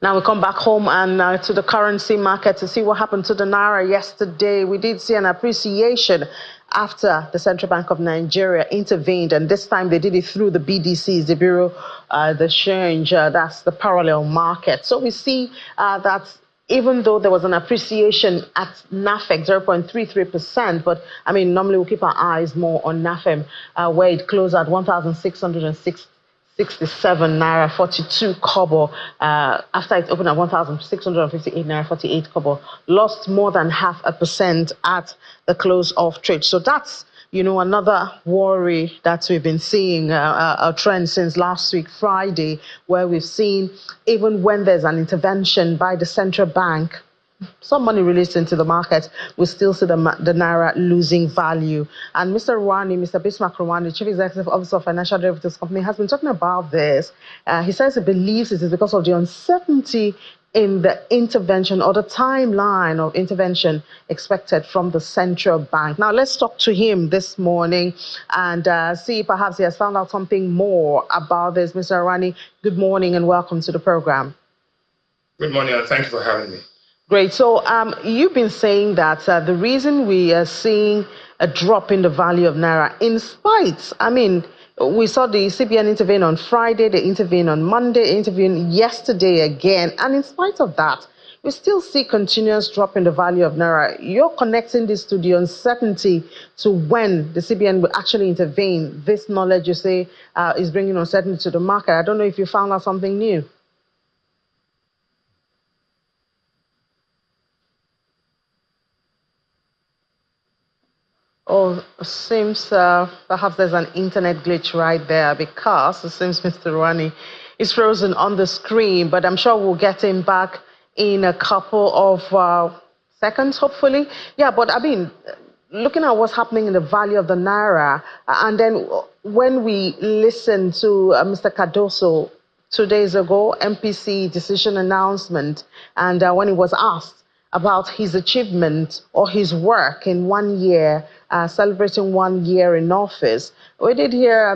Now we come back home and to the currency market to see what happened to the naira yesterday. We did see an appreciation after the Central Bank of Nigeria intervened, and this time they did it through the BDCs, the Bureau, the Exchange, that's the parallel market. So we see that even though there was an appreciation at NAFEX, 0.33%, but I mean, normally we keep our eyes more on NAFEM, where it closed at 1,667 naira 42 kobo after it opened at 1,658 naira 48 kobo, lost more than 0.5% at the close of trade. So that's another worry that we've been seeing, a trend since last week, Friday, where we've seen even when there's an intervention by the central bank, some money released into the market, we still see the naira losing value. And Mr. Rewane, Mr. Bismarck Rewane, Chief Executive Officer of Financial Derivatives Company, has been talking about this. He says he believes it is because of the uncertainty in the intervention or the timeline of intervention expected from the central bank. Now, let's talk to him this morning and see perhaps he has found out something more about this. Mr. Rewane, good morning and welcome to the program. Good morning and thank you for having me. Great. So you've been saying that the reason we are seeing a drop in the value of naira, in spite, we saw the CBN intervene on Friday, they intervened on Monday, they intervened yesterday again, and in spite of that, we still see continuous drop in the value of naira. You're connecting this to the uncertainty to when the CBN will actually intervene. This knowledge, you say, is bringing uncertainty to the market. I don't know if you found out something new. Oh, it seems perhaps there's an internet glitch right there because it seems Mr. Rewane is frozen on the screen, but I'm sure we'll get him back in a couple of seconds, hopefully. Yeah, but looking at what's happening in the value of the naira, and then when we listened to Mr. Cardoso 2 days ago, MPC decision announcement, and when he was asked about his achievement or his work in 1 year, celebrating 1 year in office. We did hear,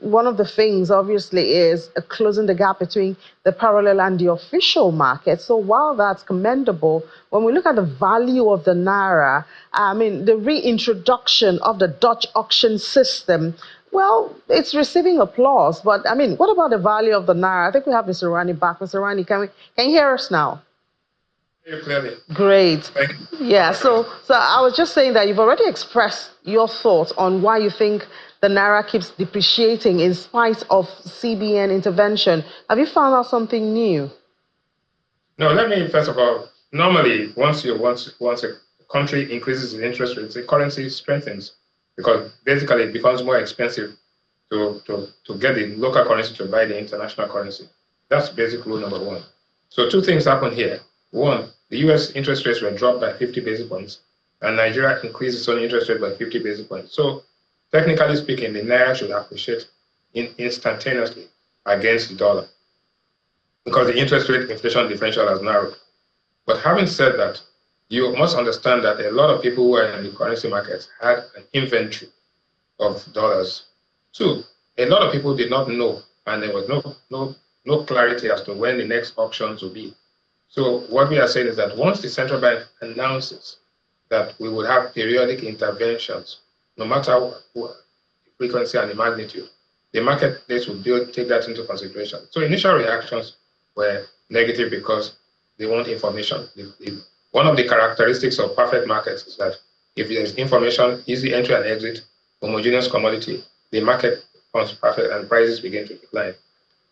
one of the things obviously is closing the gap between the parallel and the official market. So while that's commendable, when we look at the value of the naira, the reintroduction of the Dutch auction system, well, it's receiving applause. But what about the value of the naira? I think we have Mr. Rewane back. Mr. Rewane, can you hear us now? Clearly. Great. Yeah, so I was just saying that you've already expressed your thoughts on why you think the naira keeps depreciating in spite of CBN intervention. Have you found out something new? No, let me first of all, normally once a country increases its interest rates, the currency strengthens because basically it becomes more expensive to get the local currency to buy the international currency. That's basic rule number one. So two things happen here. One, the US interest rates were dropped by 50 basis points, and Nigeria increased its own interest rate by 50 basis points. So, technically speaking, the naira should appreciate instantaneously against the dollar because the interest rate inflation differential has narrowed. But having said that, you must understand that a lot of people who are in the currency markets had an inventory of dollars. Two, a lot of people did not know, and there was no clarity as to when the next auctions will be. So what we are saying is that once the central bank announces that we will have periodic interventions, no matter what the frequency and the magnitude, the marketplace will take that into consideration. So initial reactions were negative because they want information. One of the characteristics of perfect markets is that if there's information, easy entry and exit, homogeneous commodity, the market becomes perfect and prices begin to decline.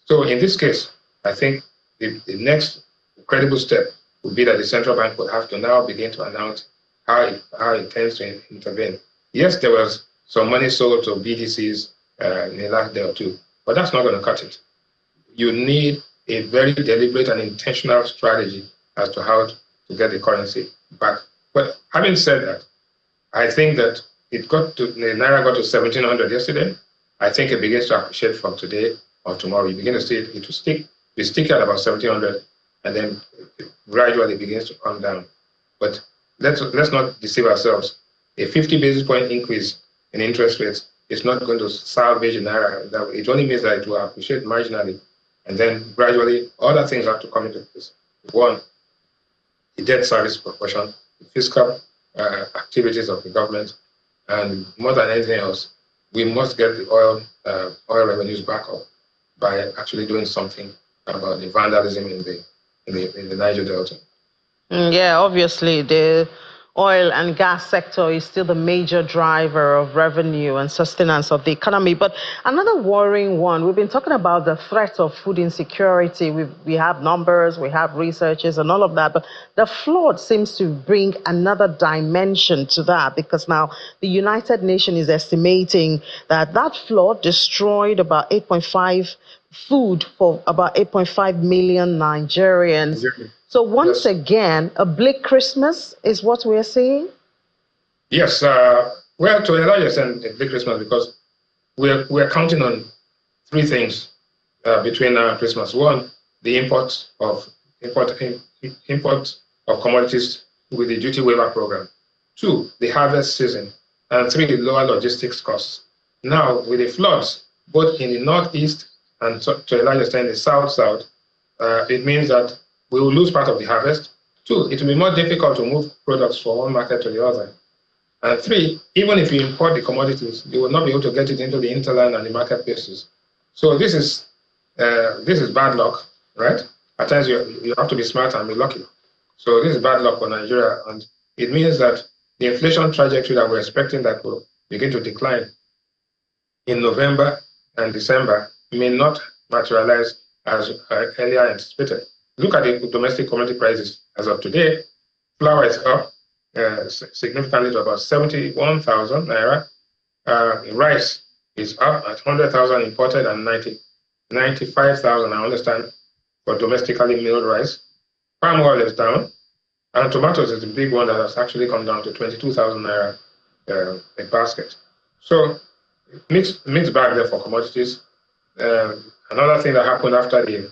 So in this case, I think the next credible step would be that the central bank would have to now begin to announce how it intends to intervene. Yes, there was some money sold to BDCs in the last day or two, but that's not going to cut it. You need a very deliberate and intentional strategy as to how to get the currency back. But having said that, I think that the naira got to 1,700 yesterday. I think it begins to appreciate from today or tomorrow. You begin to see it will be sticky at about 1,700. And then it gradually begins to come down. But let's not deceive ourselves. A 50 basis point increase in interest rates is not going to salvage the naira. It only means that it will appreciate marginally And then gradually, other things have to come into place. One, the debt service proportion, the fiscal activities of the government, and more than anything else, we must get the oil revenues back up by actually doing something about the vandalism in the Niger Delta. Yeah, obviously, the oil and gas sector is still the major driver of revenue and sustenance of the economy. But another worrying one, we've been talking about the threat of food insecurity. We have numbers, we have researchers and all of that. But the flood seems to bring another dimension to that, because now the United Nations is estimating that that flood destroyed about 8.5 food for about 8.5 million Nigerians. So once again, a bleak Christmas is what we're seeing? Yes. Well, to a large extent, a bleak Christmas, because we're counting on three things between now and Christmas. One, the import of commodities with the duty waiver program. Two, the harvest season. And three, the lower logistics costs. Now, with the floods, both in the northeast and to a large extent the south-south, it means that we will lose part of the harvest. Two, it will be more difficult to move products from one market to the other. And three, even if you import the commodities, you will not be able to get it into the hinterland and the marketplaces. So this is bad luck, right? At times you have to be smart and be lucky. So this is bad luck for Nigeria, and it means that the inflation trajectory that we're expecting that will begin to decline in November and December may not materialize as earlier anticipated. Look at the domestic commodity prices. As of today, flour is up significantly to about 71,000 naira. Rice is up at 100,000 imported and 95,000, I understand, for domestically milled rice. Palm oil is down, and tomatoes is the big one that has actually come down to 22,000 naira a basket. So mixed bag there for commodities. Another thing that happened after the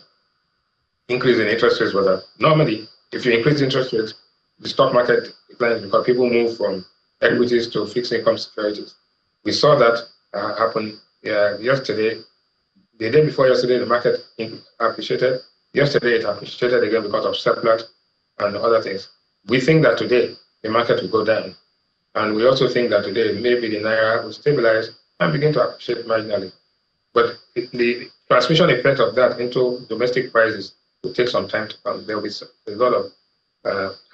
increase in interest rates was that normally, if you increase interest rates, the stock market declines because people move from equities to fixed income securities. We saw that happen yesterday. The day before yesterday, the market appreciated. Yesterday, it appreciated again because of surplus and other things. We think that today, the market will go down. And we also think that today, maybe the Naira will stabilize and begin to appreciate marginally. But the transmission effect of that into domestic prices will take some time to come. There will be a lot of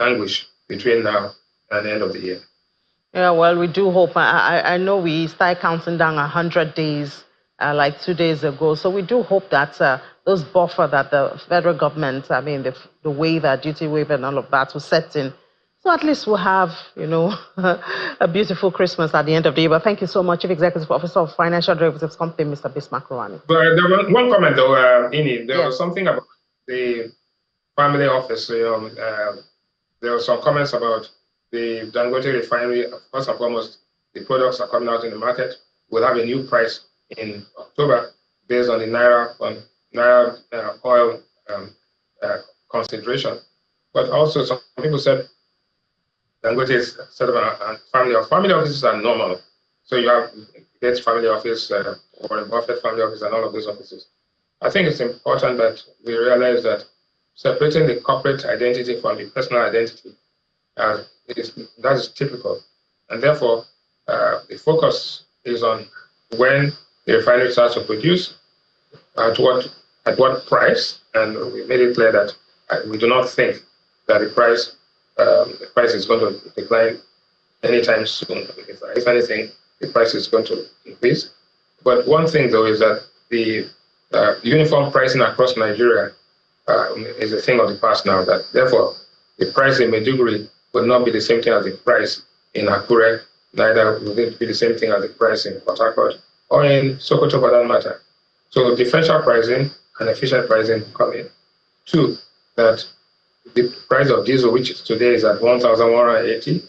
anguish between now and the end of the year. Yeah, well, we do hope. I know we started counting down 100 days, like 2 days ago. So we do hope that those buffer that the federal government, I mean, the waiver, duty waiver and all of that will set in. So at least we'll have, a beautiful Christmas at the end of the year. But thank you so much, Chief Executive Officer of Financial Derivatives Company, Mr. Bismarck Rewane. But there was one comment, though, Ini. There was something about the family office. There were some comments about the Dangote Refinery. First and foremost, the products are coming out in the market. We'll have a new price in October based on the Naira oil consideration. But also, some people said Dangote is sort of a family office. Family offices are normal. So you have Gates family office, Warren Buffett family office, and all of those offices. I think it's important that we realize that separating the corporate identity from the personal identity that is typical. And therefore, the focus is on when the refinery starts to produce, at what price, and we made it clear that we do not think that the price is going to decline anytime soon. If anything, the price is going to increase. But one thing, though, is that the uniform pricing across Nigeria is a thing of the past now. That therefore, the price in Maiduguri will not be the same thing as the price in Akure. Neither will it be the same thing as the price in Port Harcourt or in Sokoto, for that matter. So differential pricing and efficient pricing come in. Two, that the price of diesel, which today is at 1,180,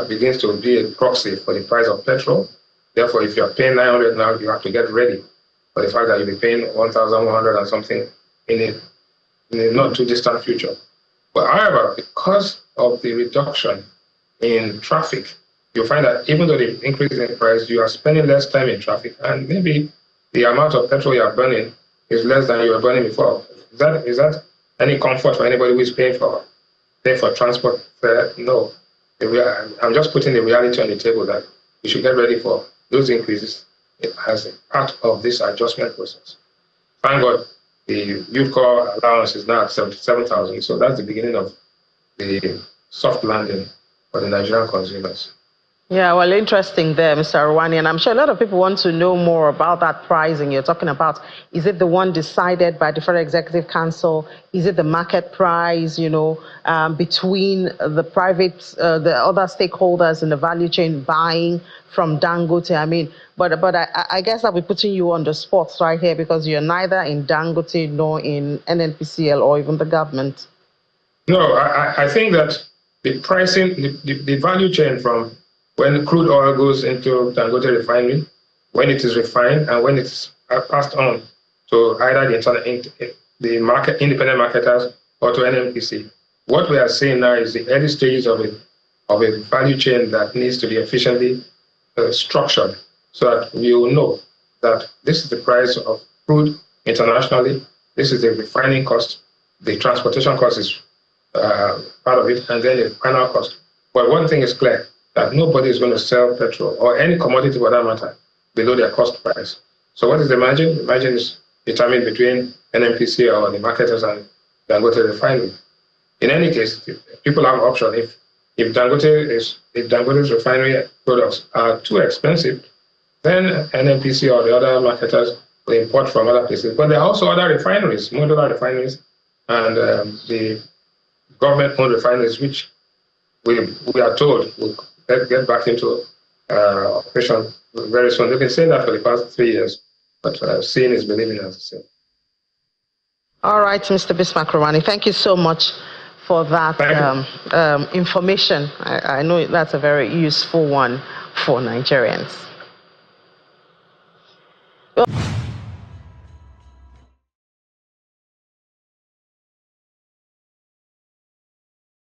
begins to be a proxy for the price of petrol. Therefore, if you're paying 900 now, you have to get ready for the fact that you'll be paying 1,100 and something in a not too distant future. But however, because of the reduction in traffic, you'll find that even though the increase in price, you are spending less time in traffic, and maybe the amount of petrol you are burning is not as much. So the differential pricing and efficient pricing come in. Two, that the price of diesel, which today is at 1,180, begins to be a proxy for the price of petrol. Therefore, if you're paying 900 now, you have to get ready for the fact that you'll be paying 1,100 and something in a not too distant future. But however, because of the reduction in traffic, you find that even though the increase in price, you are spending less time in traffic, and maybe the amount of petrol you are burning is less than you were burning before. Is that any comfort for anybody who is paying for transport fare? No. I'm just putting the reality on the table that we should get ready for those increases as a part of this adjustment process. Thank God the youth corps allowance is now at 77,000, so that's the beginning of the soft landing for the Nigerian consumers. Yeah, well, interesting there, Mr. Rewane, and I'm sure a lot of people want to know more about that pricing you're talking about. Is it the one decided by the Federal Executive Council? Is it the market price, between the private, the other stakeholders in the value chain buying from Dangote? I mean, but I guess I'll be putting you on the spot right here because you're neither in Dangote nor in NNPCL or even the government. No, I think that the pricing, the value chain from when crude oil goes into Dangote Refinery, when it is refined and when it's passed on to either the market, independent marketers or to NNPC. What we are seeing now is the early stages of a value chain that needs to be efficiently structured so that we will know that this is the price of crude internationally, this is the refining cost, the transportation cost is part of it, and then the final cost. But one thing is clear, that nobody is going to sell petrol or any commodity for that matter below their cost price. So what is the margin? The margin is determined between NNPC or the marketers and Dangote Refinery. In any case, people have an option. If Dangote's refinery products are too expensive, then NNPC or the other marketers will import from other places. But there are also other refineries, modular refineries, and the government-owned refineries, which we are told will get back into operation very soon. They've been saying that for the past 3 years, but seeing is believing, as I said. All right, Mr. Bismarck Rewane, thank you so much for that information. I know that's a very useful one for Nigerians. Well,